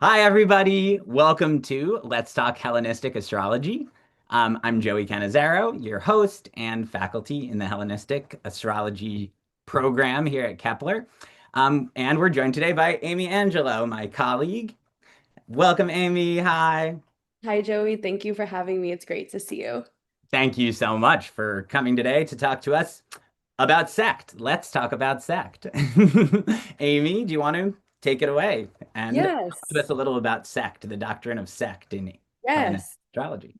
Hi, everybody. Welcome to Let's Talk Hellenistic Astrology. I'm Joey Cannizzaro, your host and faculty in the Hellenistic Astrology program here at Kepler. And we're joined today by Amy Angelo, my colleague. Welcome, Amy. Hi. Hi, Joey. Thank you for having me. It's great to see you. Thank you so much for coming today to talk to us about sect. Let's talk about sect. Amy, do you want to take it away and talk to us Yes. a little about sect, the doctrine of sect in Hellenistic Yes. astrology?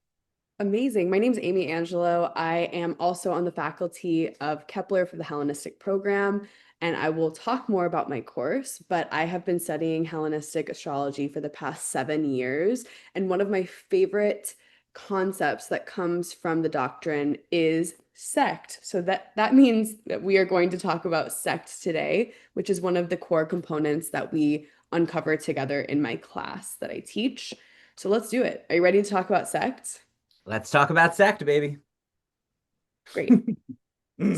Amazing. My name is Amy Angelo. I am also on the faculty of Kepler for the Hellenistic program, and I will talk more about my course, but I have been studying Hellenistic astrology for the past 7 years. And one of my favorite concepts that comes from the doctrine is sect. So that means that we are going to talk about sect today, which is one of the core components that we uncover together in my class that I teach. So let's do it. Are you ready to talk about sects? Let's talk about sect, baby. Great.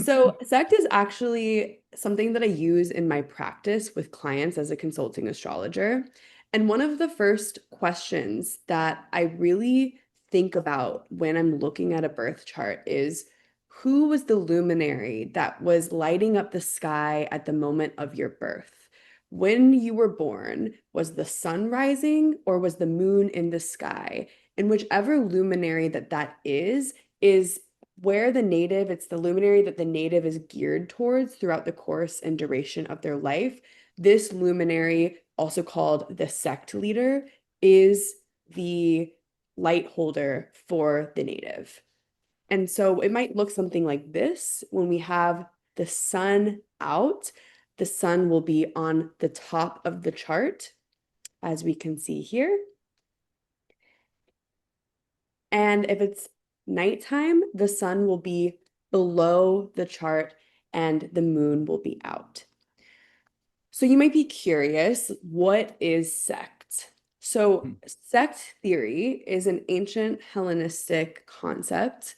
So, sect is actually something that I use in my practice with clients as a consulting astrologer. And one of the first questions that I really think about when I'm looking at a birth chart is who was the luminary that was lighting up the sky at the moment of your birth? When you were born, was the sun rising or was the moon in the sky? And whichever luminary that is where the native, it's the luminary that the native is geared towards throughout the course and duration of their life. This luminary, also called the sect leader, is the light holder for the native. And so it might look something like this when we have the sun out. The sun will be on the top of the chart, as we can see here. And if it's nighttime, the sun will be below the chart and the moon will be out. So you might be curious, what is sect? So sect theory is an ancient Hellenistic concept,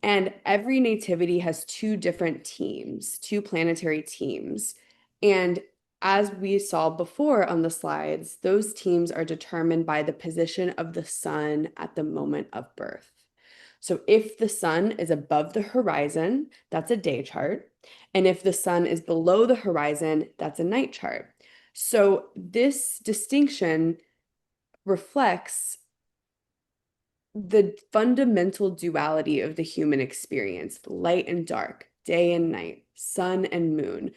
and every nativity has two different teams, two planetary teams. And as we saw before on the slides, those teams are determined by the position of the sun at the moment of birth. So if the sun is above the horizon, that's a day chart. And if the sun is below the horizon, that's a night chart. So this distinction reflects the fundamental duality of the human experience, light and dark, day and night, sun and moon.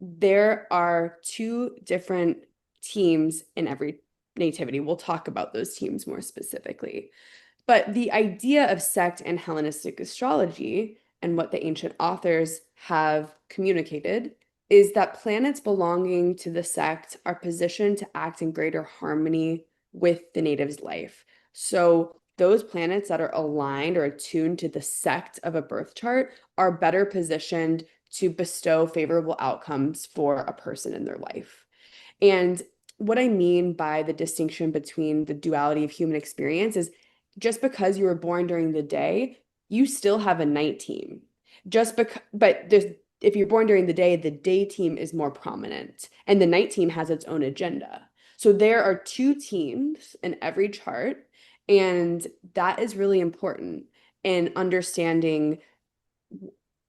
There are two different teams in every nativity. We'll talk about those teams more specifically. But the idea of sect and Hellenistic astrology and what the ancient authors have communicated is that planets belonging to the sect are positioned to act in greater harmony with the native's life. So those planets that are aligned or attuned to the sect of a birth chart are better positioned to bestow favorable outcomes for a person in their life. And what I mean by the distinction between the duality of human experience is just because you were born during the day, you still have a night team. Just because, but there's if you're born during the day team is more prominent, and the night team has its own agenda. So there are two teams in every chart, and that is really important in understanding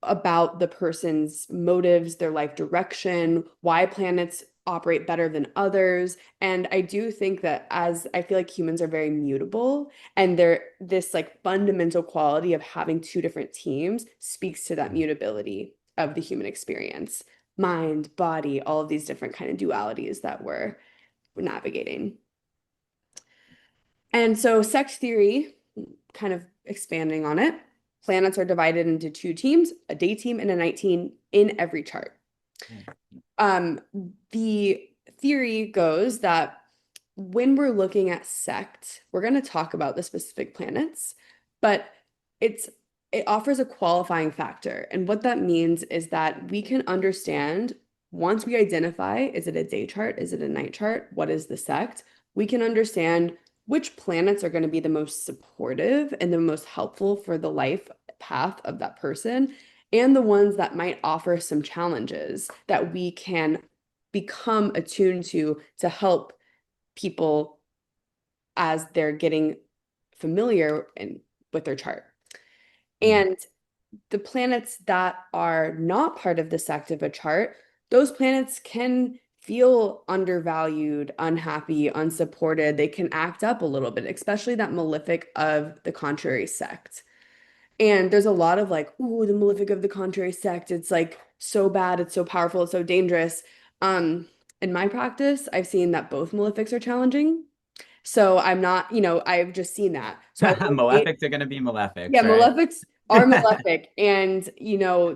about the person's motives, their life direction, why planets operate better than others. And I do think that as I feel like humans are very mutable, and there this like fundamental quality of having two different teams speaks to that mutability of the human experience, mind, body, all of these different kind of dualities that we're navigating. And so sect theory, kind of expanding on it, planets are divided into two teams, a day team and a night team in every chart. Um, the theory goes that when we're looking at sect, we're going to talk about the specific planets, but it's it offers a qualifying factor. And what that means is that we can understand once we identify, is it a day chart? Is it a night chart? What is the sect? We can understand which planets are going to be the most supportive and the most helpful for the life path of that person, and the ones that might offer some challenges that we can become attuned to help people as they're getting familiar with their chart. Mm. And the planets that are not part of the sect of a chart, those planets can feel undervalued, unhappy, unsupported. They can act up a little bit, especially that malefic of the contrary sect. And there's a lot of like, ooh, the malefic of the contrary sect. It's like so bad, it's so powerful, it's so dangerous. In my practice, I've seen that both malefics are challenging. So I'm not, I've just seen that. So I will say, Malefics are going to be yeah, malefics, right? malefics are malefic, and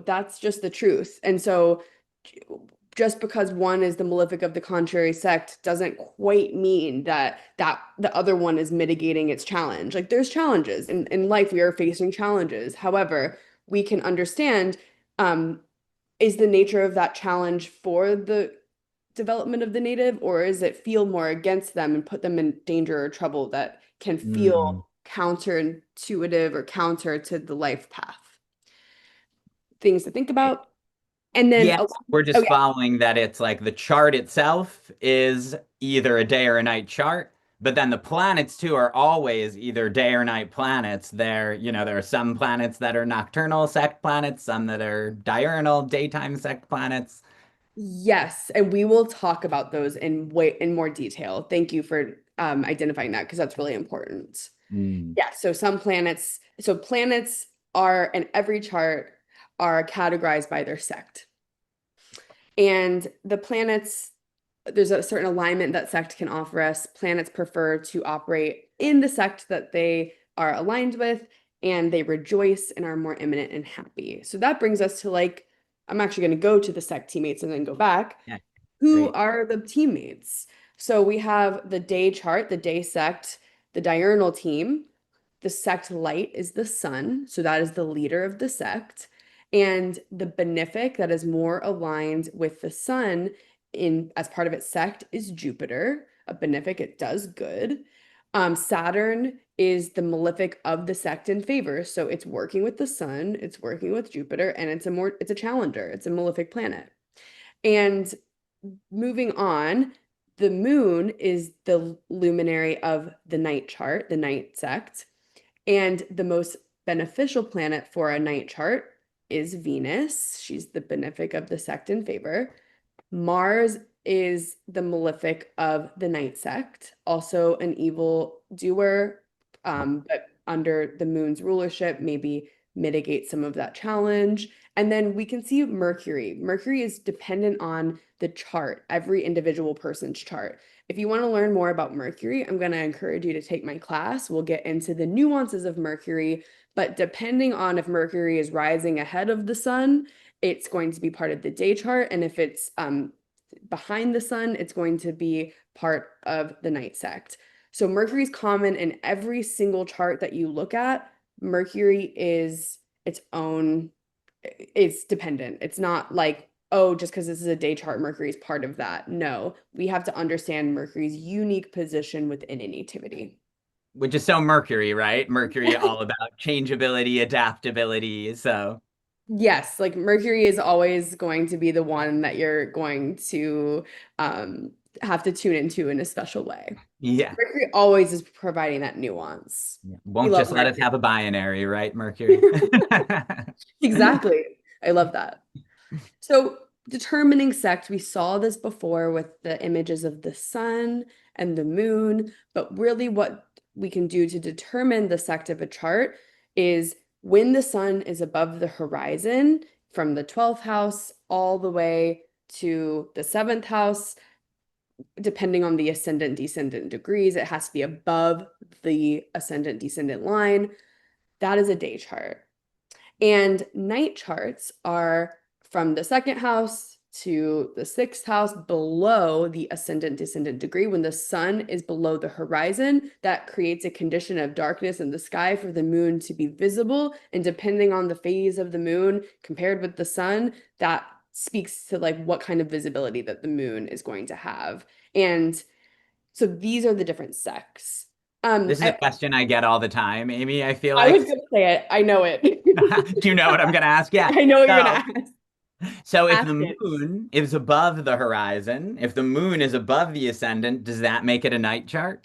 that's just the truth. And so just because one is the malefic of the contrary sect doesn't quite mean that the other one is mitigating its challenge. Like there's challenges in life, we are facing challenges. However, we can understand is the nature of that challenge for the development of the native, or is it feel more against them and put them in danger or trouble that can Mm. feel counterintuitive or counter to the life path? Things to think about. And then, Yes, oh, we're oh just yeah, following that it's like the chart itself is either a day or a night chart, but then the planets too are always either day or night planets. There are some planets that are nocturnal sect planets, some that are diurnal daytime sect planets. yes, and we will talk about those in more detail. Thank you for identifying that because that's really important. Mm. Yeah, so planets are in every chart are categorized by their sect. And the planets, there's a certain alignment that sect can offer us. Planets prefer to operate in the sect that they are aligned with, and they rejoice and are more imminent and happy. So that brings us to like, I'm actually going to go to the sect teammates and then go back. Yeah, Who great. are the teammates? So we have the day chart, the day sect, the diurnal team. The sect light is the sun, so that is the leader of the sect. And the benefic that is more aligned with the sun in as part of its sect is Jupiter. A benefic, it does good. Saturn is the malefic of the sect in favor, so it's working with the sun, it's working with Jupiter, and it's a challenger, it's a malefic planet. And moving on, the moon is the luminary of the night chart, the night sect. And the most beneficial planet for a night chart is Venus. She's the benefic of the sect in favor. Mars is the malefic of the night sect, also an evil doer, but under the moon's rulership, maybe mitigate some of that challenge. And then we can see Mercury. Mercury is dependent on the chart, every individual person's chart. If you want to learn more about Mercury, I'm going to encourage you to take my class. We'll get into the nuances of Mercury, but depending on if Mercury is rising ahead of the sun, it's going to be part of the day chart. And if it's behind the sun, it's going to be part of the night sect. So Mercury is common in every single chart that you look at. Mercury is its own, it's dependent. It's not like, oh, just because this is a day chart, Mercury is part of that. No, we have to understand Mercury's unique position within a nativity. Which is so Mercury, right? Mercury all about changeability, adaptability. So, Yes, like Mercury is always going to be the one that you're going to um, have to tune into in a special way. yeah. Mercury always is providing that nuance. We Won't love just let us Mercury. have a binary, right, Mercury? Exactly. I love that. So, determining sect, we saw this before with the images of the sun and the moon, but really what we can do to determine the sect of a chart is when the sun is above the horizon from the 12th house all the way to the 7th house, depending on the ascendant descendant degrees, it has to be above the ascendant descendant line. That is a day chart. And night charts are from the second house to the sixth house below the ascendant descendant degree. When the sun is below the horizon, that creates a condition of darkness in the sky for the moon to be visible. And depending on the phase of the moon compared with the sun, that speaks to like what kind of visibility that the moon is going to have. And so these are the different sects. This is a question I get all the time, Amy, I feel I was like. gonna say it. I know it. Do you know what I'm going to ask? Yeah. I know what you're gonna So, ask. So if the Actions. moon is above the horizon, if the moon is above the ascendant, does that make it a night chart?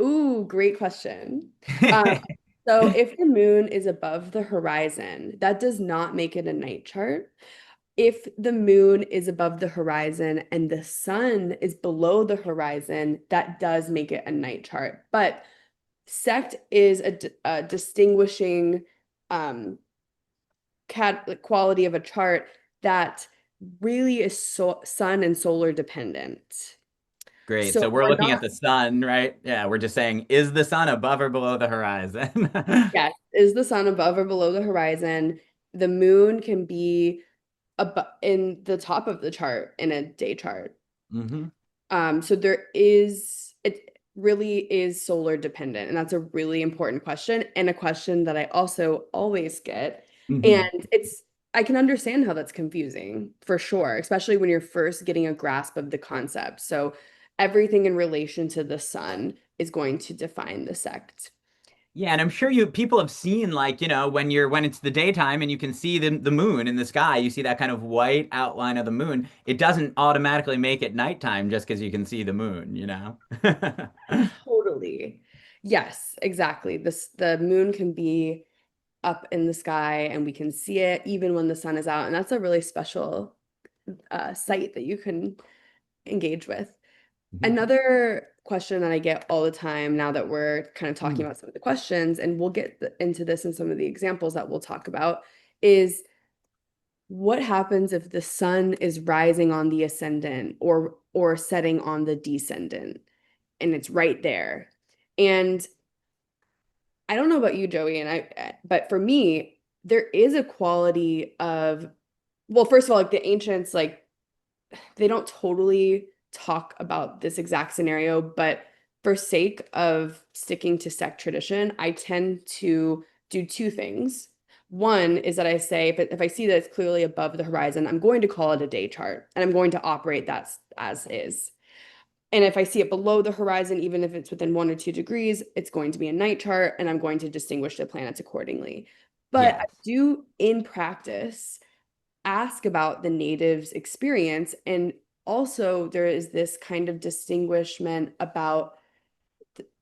Ooh, great question. Um, so if the moon is above the horizon, that does not make it a night chart. If the moon is above the horizon and the sun is below the horizon, that does make it a night chart. But sect is a distinguishing um, quality of a chart that really is sun and solar dependent. Great. So So we're we're looking at not, the sun, right? Yeah, we're just saying, is the sun above or below the horizon? yes, is the sun above or below the horizon? The moon can be above in the top of the chart in a day chart. Hmm. So there is, it really is solar dependent, and that's a really important question, and a question that I also always get. Hmm. And I can understand how that's confusing for sure, especially when you're first getting a grasp of the concept. So everything in relation to the sun is going to define the sect. Yeah, and I'm sure you people have seen like, when it's the daytime and you can see the moon in the sky, you see that kind of white outline of the moon. It doesn't automatically make it nighttime just because you can see the moon? Totally. Yes, exactly. The moon can be up in the sky and we can see it even when the sun is out. And that's a really special sight that you can engage with. Mhm. Another question that I get all the time now that we're kind of talking Mm. about some of the questions, and we'll get into this in some of the examples that we'll talk about, is what happens if the sun is rising on the ascendant or setting on the descendant and it's right there? And I don't know about you, Joey, but for me, there is a quality of, well, first of all, like the ancients, like they don't totally talk about this exact scenario, but for sake of sticking to sect tradition, I tend to do two things. One is that I say, if I see that it's clearly above the horizon, I'm going to call it a day chart and I'm going to operate that as is. And if I see it below the horizon, even if it's within 1 or 2 degrees, it's going to be a night chart and I'm going to distinguish the planets accordingly. But I Yes. do, in practice, ask about the natives' experience. And also, there is this kind of distinguishment about,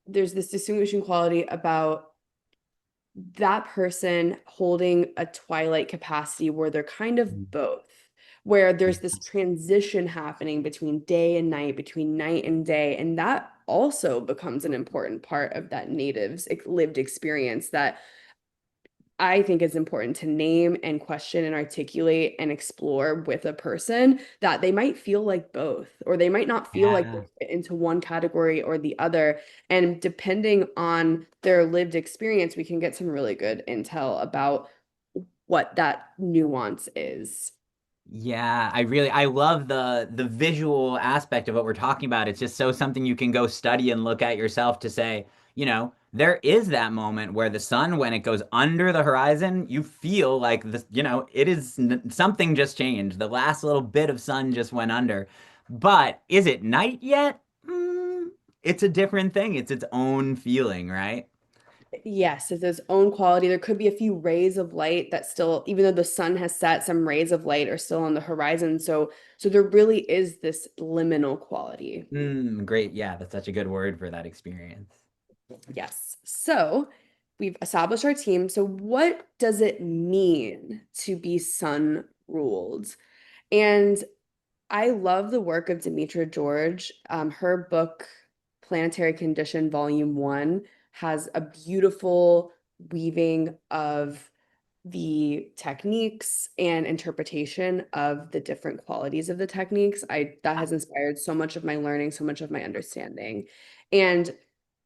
there's this distinguishing quality about that person holding a twilight capacity where they're kind of both, where there's this transition happening between day and night, between night and day. And that also becomes an important part of that native's lived experience that I think is important to name and question and articulate and explore with a person, that they might feel like both, or they might not feel like they Yeah. fit into one category or the other. And depending on their lived experience, we can get some really good intel about what that nuance is. Yeah, I love the visual aspect of what we're talking about. It's just so something you can go study and look at yourself to say, there is that moment where the sun, when it goes under the horizon, you feel like it is something just changed. The last little bit of sun just went under. But is it night yet? It's a different thing. It's its own feeling, right? Yes, it's its own quality. There could be a few rays of light that still, even though the sun has set, some rays of light are still on the horizon. So there really is this liminal quality. Great. Yeah, that's such a good word for that experience. Yes. So we've established our team. So what does it mean to be sun ruled? And I love the work of Demetra George. Her book, Planetary Condition, Volume 1, has a beautiful weaving of the techniques and interpretation of the different qualities of the techniques. That has inspired so much of my learning, so much of my understanding. And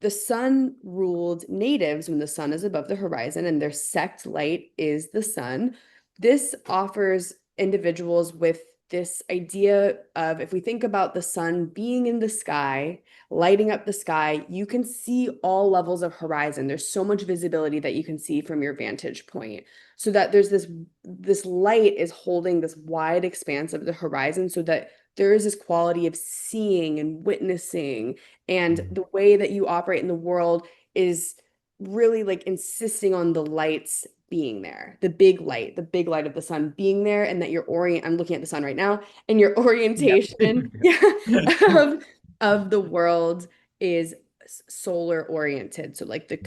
the sun ruled natives when the sun is above the horizon and their sect light is the sun. This offers individuals with this idea of, if we think about the sun being in the sky, lighting up the sky, you can see all levels of horizon. There's so much visibility that you can see from your vantage point, so that there's this light is holding this wide expanse of the horizon, so that there is this quality of seeing and witnessing, and the way that you operate in the world is really like insisting on the lights being there, the big light of the sun being there, and that I'm looking at the sun right now, and your Yep. orientation yeah, of the world is solar oriented. So like the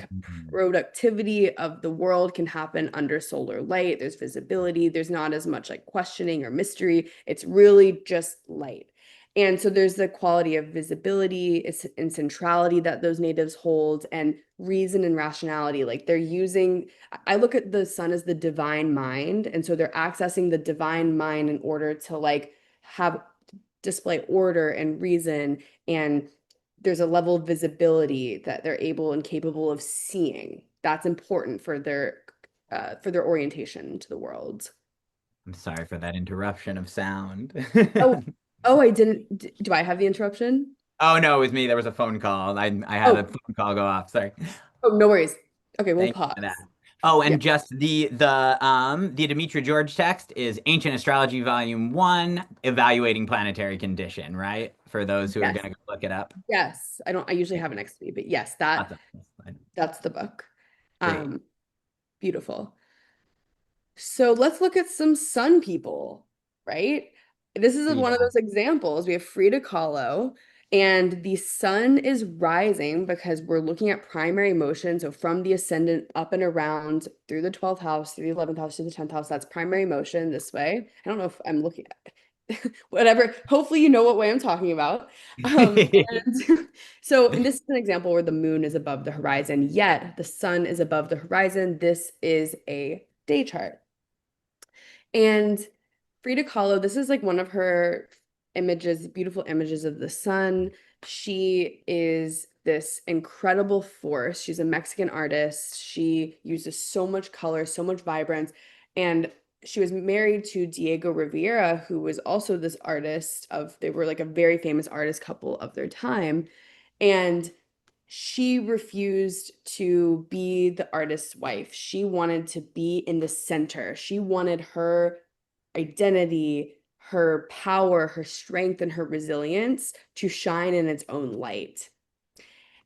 productivity of the world can happen under solar light. There's visibility. There's not as much like questioning or mystery. It's really just light. And so there's the quality of visibility and centrality that those natives hold, and reason and rationality. Like I look at the sun as the divine mind. And so they're accessing the divine mind in order to like have display order and reason. And there's a level of visibility that they're able and capable of seeing. That's important for their orientation to the world. I'm sorry for that interruption of sound. Oh, I didn't. Do I have the interruption? Oh no, it was me. There was a phone call. I had a Oh, phone call go off. Sorry. no worries. Okay, we'll Thank you for that. pause. Oh, Yeah. and just the Demetria George text is Ancient Astrology Volume 1, Evaluating Planetary Condition, right? For those who are Yes. gonna go look it up. Yes. I usually have it next to me, but yes, Awesome. That's fine. that's the book. Great. Um, Beautiful. So let's look at some sun people, right? This is one of Frida. those examples. We have Frida Kahlo, and the sun is rising because we're looking at primary motion. So from the ascendant up and around through the 12th house, through the 11th house, to the 10th house, that's primary motion this way. I don't know if I'm looking at whatever. Hopefully, you know what way I'm talking about. And and this is an example where the moon is above the horizon, yet the sun is above the horizon. This is a day chart. And Frida Kahlo, this is like one of her images, beautiful images of the sun. She is this incredible force. She's a Mexican artist. She uses so much color, so much vibrance. And she was married to Diego Rivera, who was also this they were like a very famous artist couple of their time. And she refused to be the artist's wife. She wanted to be in the center. She wanted her identity, her power, her strength, and her resilience to shine in its own light.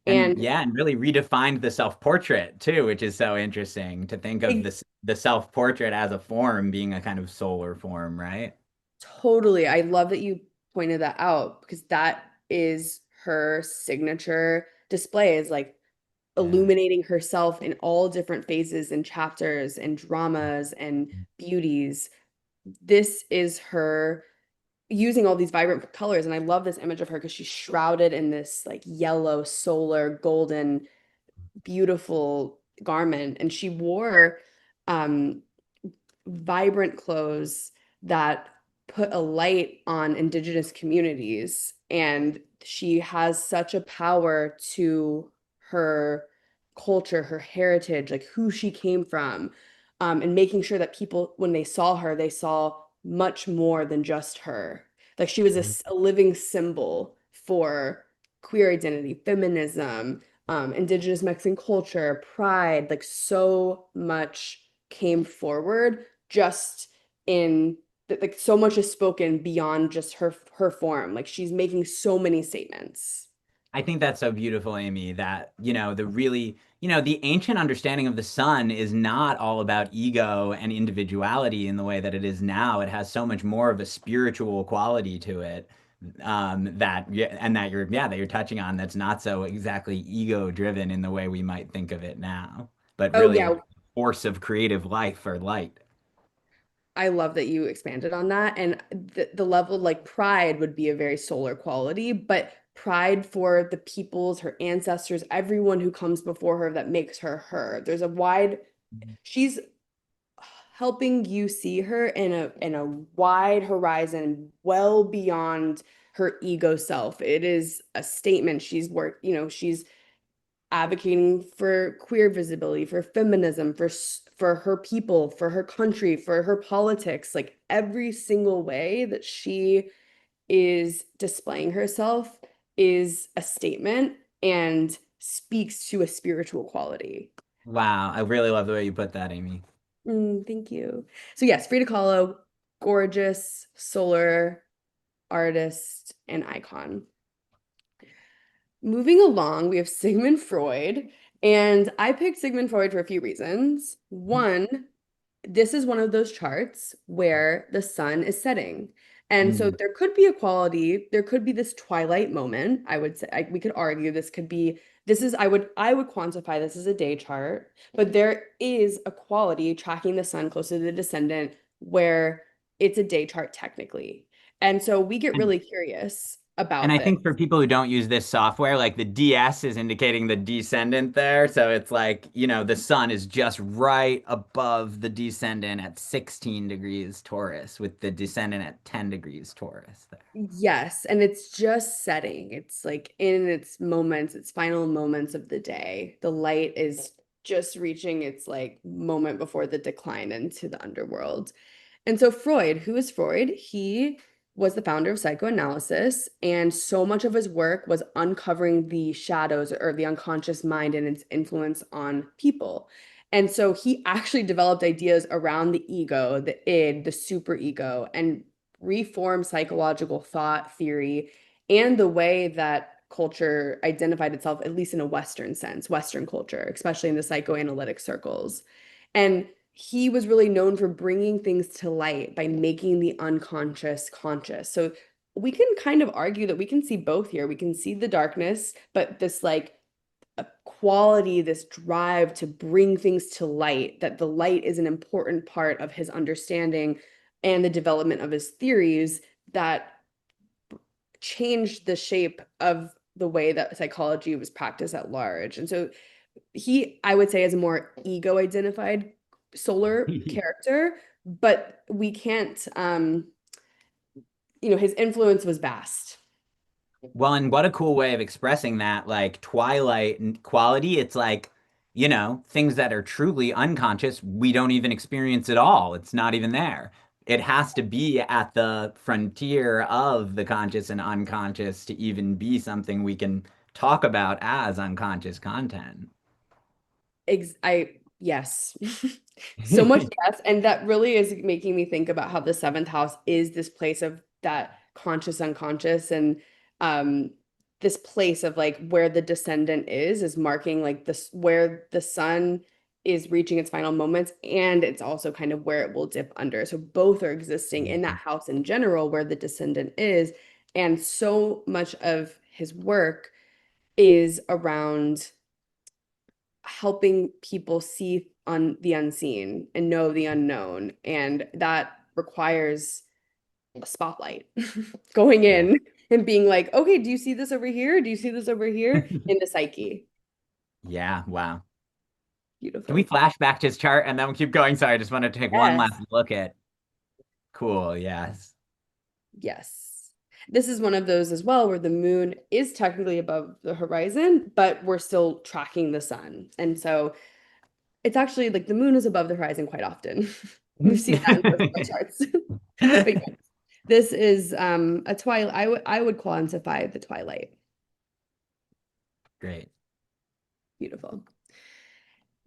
And And yeah, and really redefined the self-portrait too, which is so interesting to think of it, this the self-portrait as a form being a kind of solar form, right? totally, I love that you pointed that out because that is her signature display, is like Yeah. illuminating herself in all different phases and chapters and dramas and beauties. This is her using all these vibrant colors. And I love this image of her because she's shrouded in this like yellow, solar, golden, beautiful garment. And she wore um, vibrant clothes that put a light on indigenous communities. And she has such a power to her culture, her heritage, like who she came from, and making sure that people, when they saw her, they saw much more than just her. Like she was a living symbol for queer identity, feminism, indigenous Mexican culture, pride, like so much came forward just in like so much is spoken beyond just her form. Like she's making so many statements. I think that's so beautiful, Amy, that, the ancient understanding of the sun is not all about ego and individuality in the way that it is now. It has so much more of a spiritual quality to it, that you're touching on that's not so exactly ego driven in the way we might think of it now, but Oh really a yeah, force of creative life or light. I love that you expanded on that. And the level like pride would be a very solar quality, but pride for the peoples, her ancestors, everyone who comes before her that makes her her. She's helping you see her in a wide horizon, well beyond her ego self. It is a statement. She's advocating for queer visibility, for feminism, for her people, for her country, for her politics, like every single way that she is displaying herself is a statement and speaks to a spiritual quality. Wow, I really love the way you put that, Amy. Thank you. So yes, Frida Kahlo, gorgeous solar artist and icon. Moving along, we have Sigmund Freud, And I picked Sigmund Freud for a few reasons. One, this is one of those charts where the sun is setting. And so Mm. there could be a quality, there could be this twilight moment. I would say we could argue this could be I would quantify this as a day chart, but there is a quality tracking the sun closer to the descendant where it's a day chart technically. And so we get And really curious and about I this. think for people who don't use this software, like the DS is indicating the descendant there. So it's like, the sun is just right above the descendant at 16 degrees Taurus, with the descendant at 10 degrees Taurus there. Yes, and it's just setting. It's like in its moments, its final moments of the day. The light is just reaching its like moment before the decline into the underworld. And so Freud, who is Freud? He was the founder of psychoanalysis, and so much of his work was uncovering the shadows or the unconscious mind and its influence on people. And so he actually developed ideas around the ego, the id, the superego, and reformed psychological thought theory and the way that culture identified itself, at least in a Western sense, Western culture, especially in the psychoanalytic circles. And he was really known for bringing things to light by making the unconscious conscious. So we can kind of argue that we can see both here. We can see the darkness, but this like a quality, this drive to bring things to light, that the light is an important part of his understanding and the development of his theories that changed the shape of the way that psychology was practiced at large. And so he, I would say, is a more ego identified solar character, but we can't, his influence was vast. Well, and what a cool way of expressing that, like twilight and quality. It's like, things that are truly unconscious, we don't even experience at all. It's not even there. It has to be at the frontier of the conscious and unconscious to even be something we can talk about as unconscious content. Yes. So much yes. And that really is making me think about how the seventh house is this place of that conscious unconscious and um this place of like where the descendant is marking like this where the sun is reaching its final moments and it's also kind of where it will dip under. So both are existing in that house in general where the descendant is. And so much of his work is around helping people see on the unseen and know the unknown. And that requires a spotlight going Yeah. in and being like, okay, do you see this over here? Do you see this over here in the psyche? Yeah, wow. Can we Beautiful. flash back to his chart and then we'll keep going? Sorry, I just wanted to take one last Yes. look at. Cool, yes. Yes. This is one of those as well where the moon is technically above the horizon, but we're still tracking the sun. And so it's actually like the moon is above the horizon quite often. We've seen that in most of my charts. But yes, this is a twilight. I would quantify the twilight. Great. Beautiful.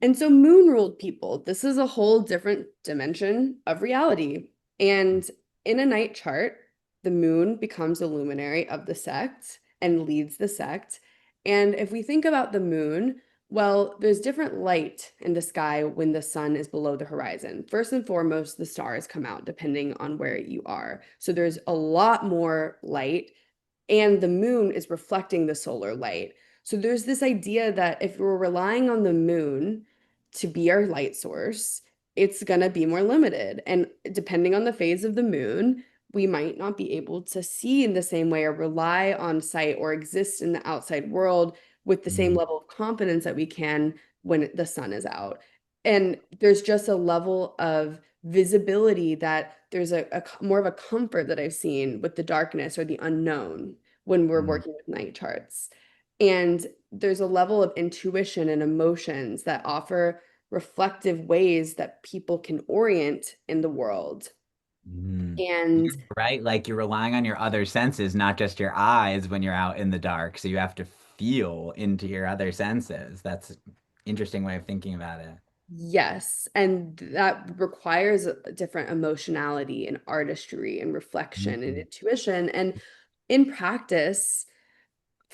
And so moon ruled people. This is a whole different dimension of reality. And in a night chart, the moon becomes a luminary of the sect and leads the sect. And if we think about the moon, well, there's different light in the sky when the sun is below the horizon. First and foremost, the stars come out depending on where you are. So there's a lot more light, and the moon is reflecting the solar light. So there's this idea that if we're relying on the moon to be our light source, it's going to be more limited. And depending on the phase of the moon, we might not be able to see in the same way or rely on sight or exist in the outside world with the same Mhm. level of confidence that we can when the sun is out. And there's just a level of visibility that there's a more of a comfort that I've seen with the darkness or the unknown when we're Mhm. working with night charts. And there's a level of intuition and emotions that offer reflective ways that people can orient in the world. Mm. And Yeah, right? Like you're relying on your other senses, not just your eyes when you're out in the dark. So you have to feel into your other senses. That's an interesting way of thinking about it. yes, and that requires a different emotionality and artistry and reflection and Mhm. intuition. And in practice,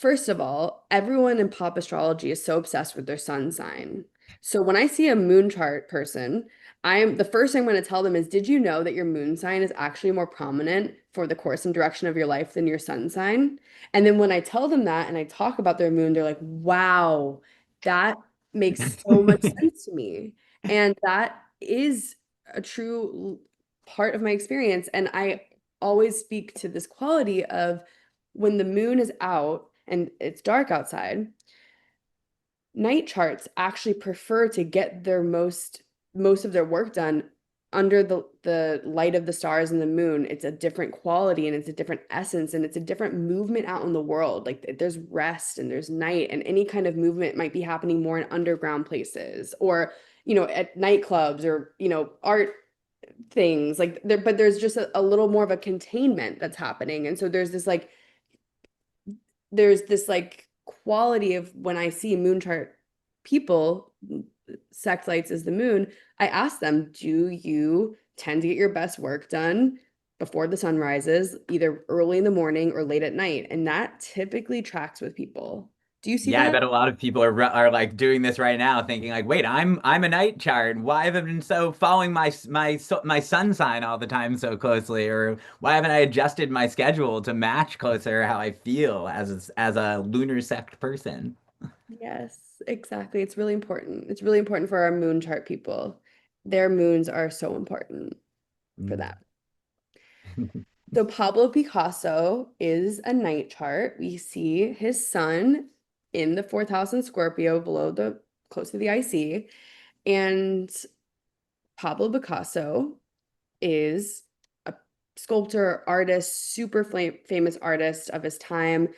First of all, everyone in pop astrology is so obsessed with their sun sign. So when I see a moon chart person, I'm the first thing I'm going to tell them is, did you know that your moon sign is actually more prominent for the course and direction of your life than your sun sign? And then when I tell them that and I talk about their moon, they're like, wow, that makes so much sense to me. And that is a true part of my experience. And I always speak to this quality of when the moon is out and it's dark outside, night charts actually prefer to get their most of their work done under the light of the stars and the moon. It's a different quality and it's a different essence and it's a different movement out in the world. Like there's rest and there's night, and any kind of movement might be happening more in underground places or, at nightclubs or, art things like there, but there's just a little more of a containment that's happening. And so there's this quality of when I see moon chart people, sect lights is the moon, I ask them, do you tend to get your best work done before the sun rises, either early in the morning or late at night? And that typically tracks with people. Do you see Yeah, I that? bet a lot of people are like doing this right now, thinking like, "Wait, I'm a night chart. Why have I been so following my sun sign all the time so closely, or why haven't I adjusted my schedule to match closer how I feel as a lunar sect person?" Yes, exactly. It's really important. It's really important for our moon chart people. Their moons are so important for Mm. that. So Pablo Picasso is a night chart. We see his sun in the fourth house in Scorpio close to the IC. And Pablo Picasso is a sculptor, artist, super famous artist of his time.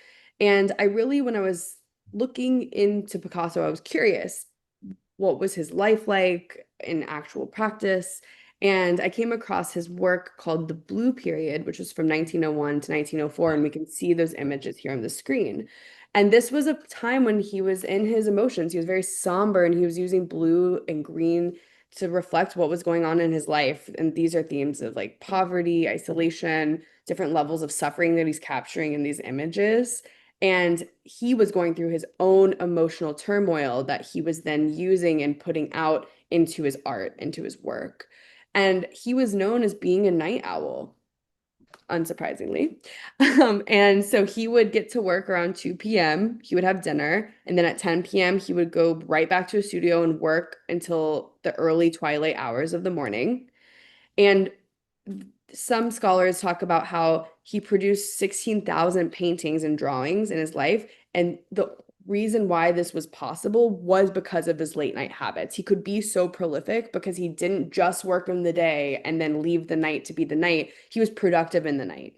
And when I was looking into Picasso, I was curious, what was his life like in actual practice? And I came across his work called The Blue Period, which was from 1901 to 1904. And we can see those images here on the screen. And this was a time when he was in his emotions. He was very somber and he was using blue and green to reflect what was going on in his life. And these are themes of like poverty, isolation, different levels of suffering that he's capturing in these images. And he was going through his own emotional turmoil that he was then using and putting out into his art, into his work. And he was known as being a night owl, unsurprisingly. And so he would get to work around 2 p.m. He would have dinner. And then at 10 p.m., he would go right back to a studio and work until the early twilight hours of the morning. And some scholars talk about how he produced 16,000 paintings and drawings in his life. And the reason why this was possible was because of his late night habits. He could be so prolific because he didn't just work in the day and then leave the night to be the night. He was productive in the night.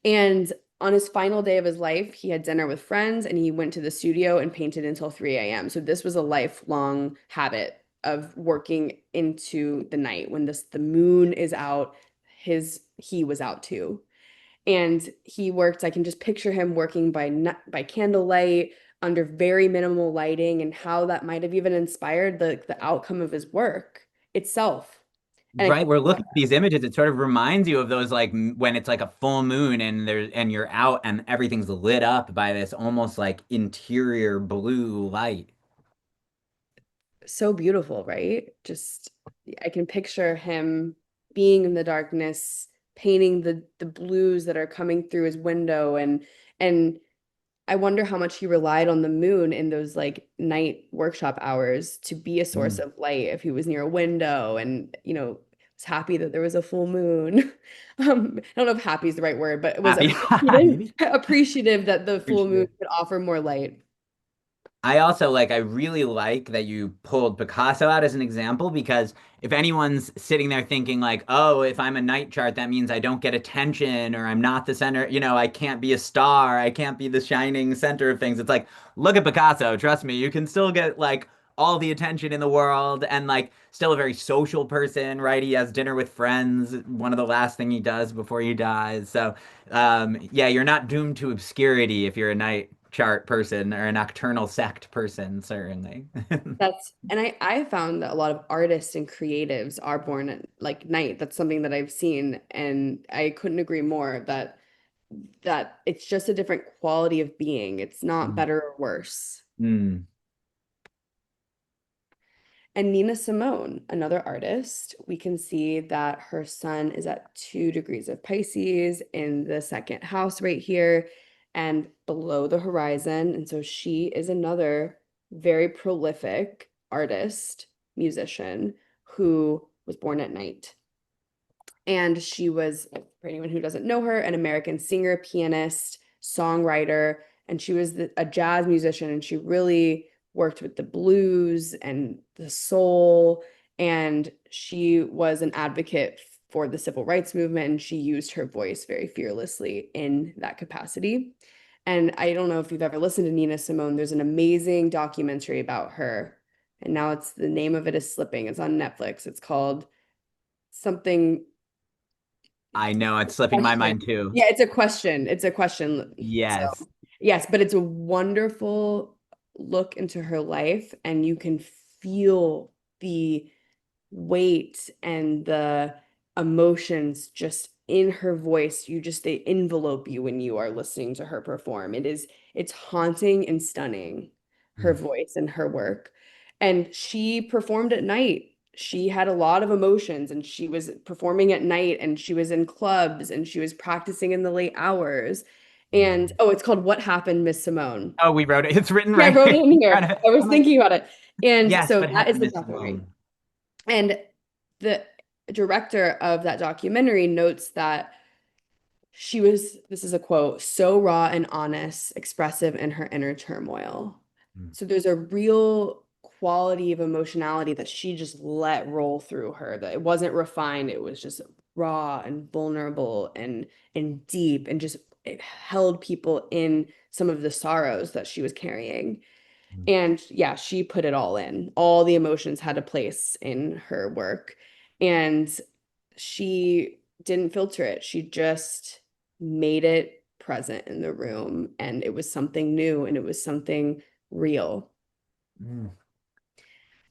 And on his final day of his life, he had dinner with friends and he went to the studio and painted until 3 a.m. So this was a lifelong habit of working into the night. When the moon is out, he was out too. And he worked, I can just picture him working by candlelight under very minimal lighting, and how that might have even inspired the outcome of his work itself. And I Right, we're looking at these images. It sort of reminds you of those like when it's like a full moon and you're out and everything's lit up by this almost like interior blue light. so beautiful, right? Just I can picture him being in the darkness, painting the blues that are coming through his window, and I wonder how much he relied on the moon in those like night workshop hours to be a source Mm. of light if he was near a window and, was happy that there was a full moon. I don't know if happy is the right word, but it was Happy, appreciative, maybe. appreciative that the full moon Appreciative. could offer more light. I also like, I really like that you pulled Picasso out as an example because if anyone's sitting there thinking like, oh, if I'm a night chart, that means I don't get attention or I'm not the center, I can't be a star, I can't be the shining center of things. It's like, look at Picasso, trust me, you can still get like all the attention in the world and like still a very social person, right? He has dinner with friends, one of the last thing he does before he dies. So yeah, you're not doomed to obscurity if you're a night chart person or a nocturnal sect person, certainly. And I found that a lot of artists and creatives are born at like night. That's something that I've seen, and I couldn't agree more that that it's just a different quality of being. It's not Mm. better or worse. Mm. And Nina Simone, another artist, we can see that her sun is at 2 degrees of Pisces in the second house right here and below the horizon. And so she is another very prolific artist, musician who was born at night. And she was, for anyone who doesn't know her, an American singer, pianist, songwriter, and she was a jazz musician, and she really worked with the blues and the soul, and she was an advocate for the civil rights movement, and she used her voice very fearlessly in that capacity. And I don't know if you've ever listened to Nina Simone. There's an amazing documentary about her, and now it's the name of it is slipping. It's on Netflix. It's called something I know it's slipping my question. mind too. Yeah, it's a question. It's a question. So, Yes. yes, but it's a wonderful look into her life, and you can feel the weight and the emotions just in her voice. They envelope you when you are listening to her perform. It's haunting and stunning, her Mm. voice and her work. And she performed at night. She had a lot of emotions, and she was performing at night, and she was in clubs, and she was practicing in the late hours. And Mm. oh, it's called What Happened, Miss Simone. Oh, we wrote it. It's written Yeah, I right wrote here. it in here. I was I'm like, thinking about it. And yes, so what that is happened, the Miss documentary. Simone? And the director of that documentary notes that she was, this is a quote, so raw and honest, expressive in her inner turmoil. Mm. So there's a real quality of emotionality that she just let roll through her, that it wasn't refined, it was just raw and vulnerable and deep, and just it held people in some of the sorrows that she was carrying. Mm. And yeah, she put it all in. All the emotions had a place in her work. And she didn't filter it. She just made it present in the room. And it was something new and it was something real. Mm.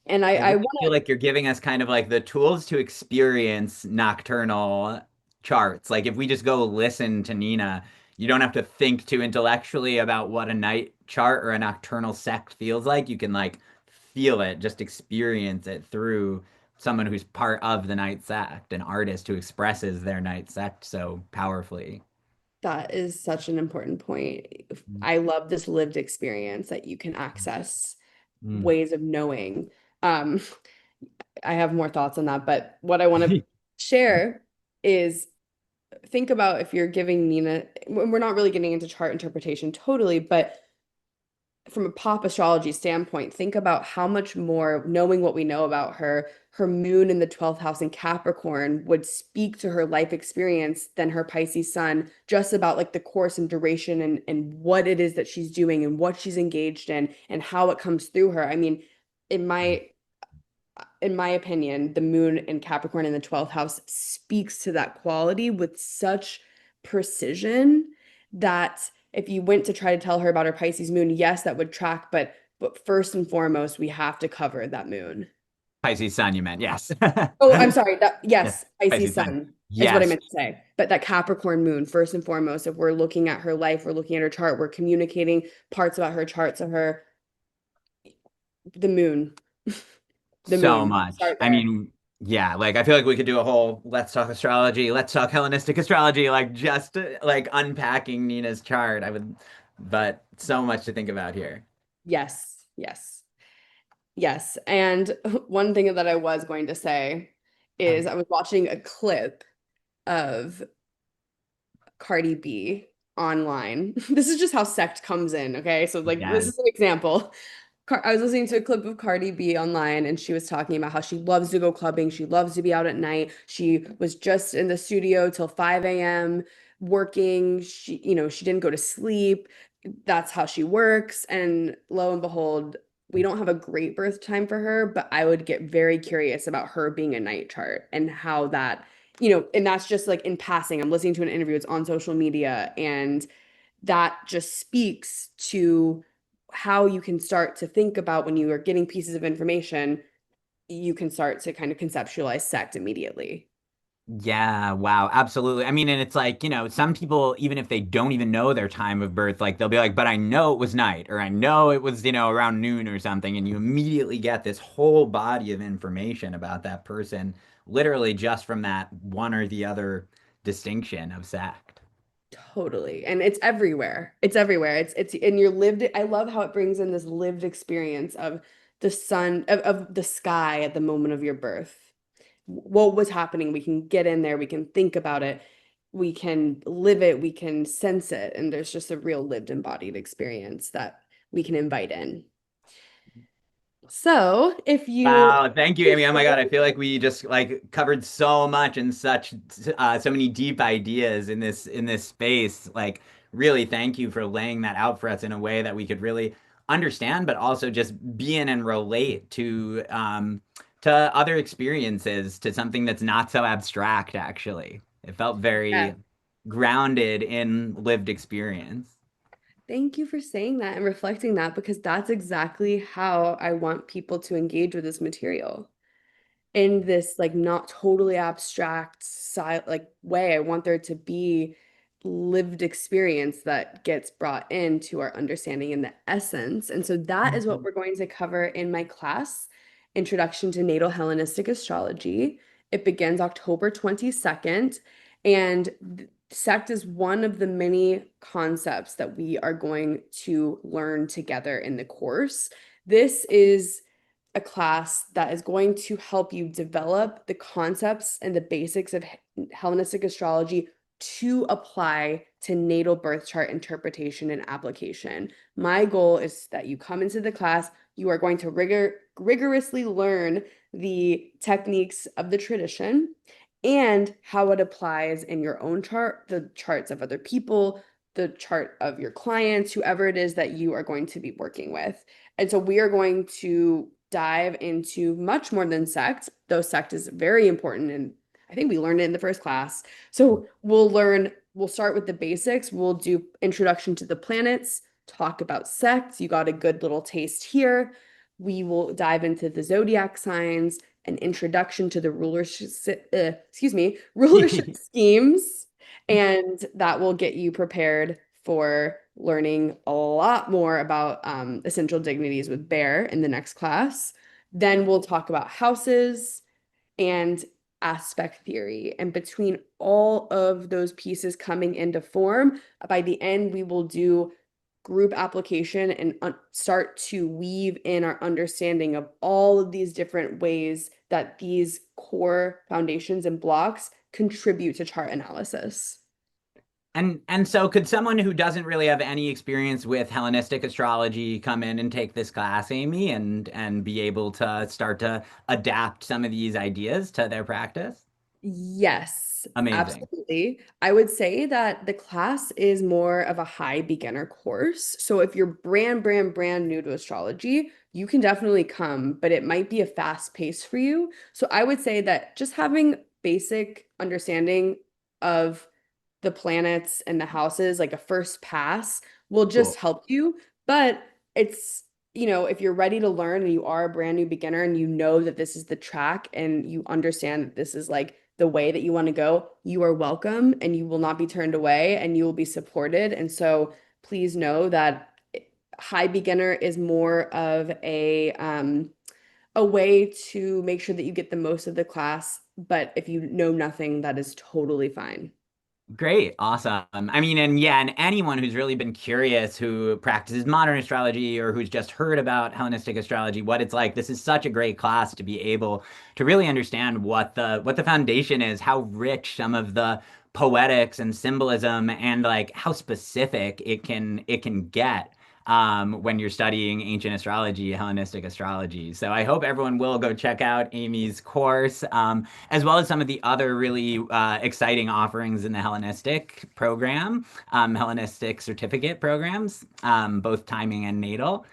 And I I really want feel to, like you're giving us kind of like the tools to experience nocturnal charts. Like if we just go listen to Nina, you don't have to think too intellectually about what a night chart or a nocturnal sect feels like. You can like feel it, just experience it through someone who's part of the night sect, an artist who expresses their night sect so powerfully. that is such an important point. Mm. I love this lived experience that you can access Mm. ways of knowing. Um, I have more thoughts on that, but what I want to share is think about if you're giving Nina, we're not really getting into chart interpretation totally, but from a pop astrology standpoint, think about how much more knowing what we know about her, her moon in the 12th house in Capricorn would speak to her life experience than her Pisces sun, just about like the course and duration and what it is that she's doing and what she's engaged in and how it comes through her. I mean, in my in my opinion, the moon in Capricorn in the 12th house speaks to that quality with such precision that if you went to try to tell her about her Pisces moon, yes, that would track, but first and foremost, we have to cover that moon. Pisces sun, you meant, yes. Oh, I'm sorry. That Yes, yes, Pisces Pisces sun. sun is what I Yes, meant to say. But that Capricorn moon, first and foremost, if we're looking at her life, we're looking at her chart, we're communicating parts about her chart to her, the moon. The so moon. much. Start I there. mean, yeah, like I feel like we could do a whole let's talk astrology, let's talk Hellenistic astrology, like just like unpacking Nina's chart. I would, but so much to think about here. Yes, yes. Yes. And one thing that I was going to say is I was watching a clip of Cardi B online. This is just how sect comes in. Okay. So, like, this Yes. is an example. I was listening to a clip of Cardi B online, and she was talking about how she loves to go clubbing. She loves to be out at night. She was just in the studio till 5 a.m. working. She didn't go to sleep. That's how she works. And lo and behold, we don't have a great birth time for her, but I would get very curious about her being a night chart and how that, and that's just like in passing. I'm listening to an interview, it's on social media, and that just speaks to how you can start to think about when you are getting pieces of information, you can start to kind of conceptualize sect immediately. Yeah, wow, absolutely. I mean, and it's like, some people, even if they don't even know their time of birth, like they'll be like, but I know it was night, or I know it was, around noon or something. And you immediately get this whole body of information about that person, literally just from that one or the other distinction of sect. Totally. And it's everywhere. It's everywhere. It's in your lived, I love how it brings in this lived experience of the sun, of the sky at the moment of your birth. What was happening? We can get in there, we can think about it, we can live it, we can sense it, and there's just a real lived embodied experience that we can invite in. So, if you Wow, thank you, Amy. Oh my God, I feel like we just like covered so much and such so many deep ideas in this space. Like, really, thank you for laying that out for us in a way that we could really understand, but also just be in and relate to other experiences, to something that's not so abstract, actually. It felt Yeah. very grounded in lived experience. Thank you for saying that and reflecting that because that's exactly how I want people to engage with this material. In this like not totally abstract like way. I want there to be lived experience that gets brought into our understanding and the essence. And so that is what Mhm. we're going to cover in my class, Introduction to Natal Hellenistic Astrology. It begins October 22nd, and sect is one of the many concepts that we are going to learn together in the course. This is a class that is going to help you develop the concepts and the basics of Hellenistic astrology to apply to natal birth chart interpretation and application. My goal is that you come into the class, you are going to rigorously learn the techniques of the tradition and how it applies in your own chart, the charts of other people, the chart of your clients, whoever it is that you are going to be working with. And so we are going to dive into much more than sect, though sect is very important. And I think we learned it in the first class. So we'll start with the basics. We'll do introduction to the planets, talk about sects. You got a good little taste here. We will dive into the zodiac signs, an introduction to the rulership schemes, and that will get you prepared for learning a lot more about essential dignities with Bear in the next class. Then we'll talk about houses and aspect theory. And between all of those pieces coming into form, by the end, we will do group application and start to weave in our understanding of all of these different ways that these core foundations and blocks contribute to chart analysis. And so could someone who doesn't really have any experience with Hellenistic astrology come in and take this class, Amy, and be able to start to adapt some of these ideas to their practice? Yes, Amazing. absolutely. I would say that the class is more of a high beginner course. So if you're brand new to astrology, you can definitely come, but it might be a fast pace for you. So I would say that just having basic understanding of the planets and the houses, like a first pass, will just Cool. help you. But it's, if you're ready to learn and you are a brand new beginner and you know that this is the track and you understand that this is like the way that you want to go, you are welcome and you will not be turned away and you will be supported. And so please know that high beginner is more of a way to make sure that you get the most of the class. But if you know nothing, that is totally fine. Great, awesome. I mean, and yeah, and anyone who's really been curious, who practices modern astrology or who's just heard about Hellenistic astrology, what it's like, this is such a great class to be able to really understand what the foundation is, how rich some of the poetics and symbolism and like how specific it can get when you're studying ancient astrology, Hellenistic astrology. So I hope everyone will go check out Amy's course. As well as some of the other really exciting offerings in the Hellenistic program, Hellenistic certificate programs, both timing and natal.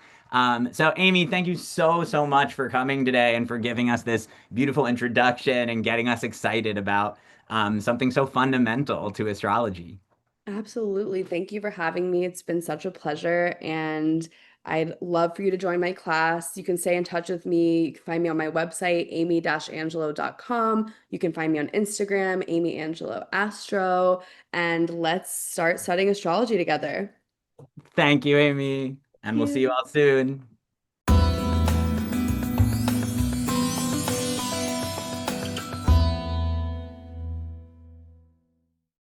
So, Amy, thank you so, so much for coming today and for giving us this beautiful introduction and getting us excited about something so fundamental to astrology. Absolutely. Thank you for having me. It's been such a pleasure. And I'd love for you to join my class. You can stay in touch with me. You can find me on my website, amy-angelo.com. You can find me on Instagram, Amy Angelo Astro, and let's start studying astrology together. Thank you, Amy. And we'll see you You. all soon.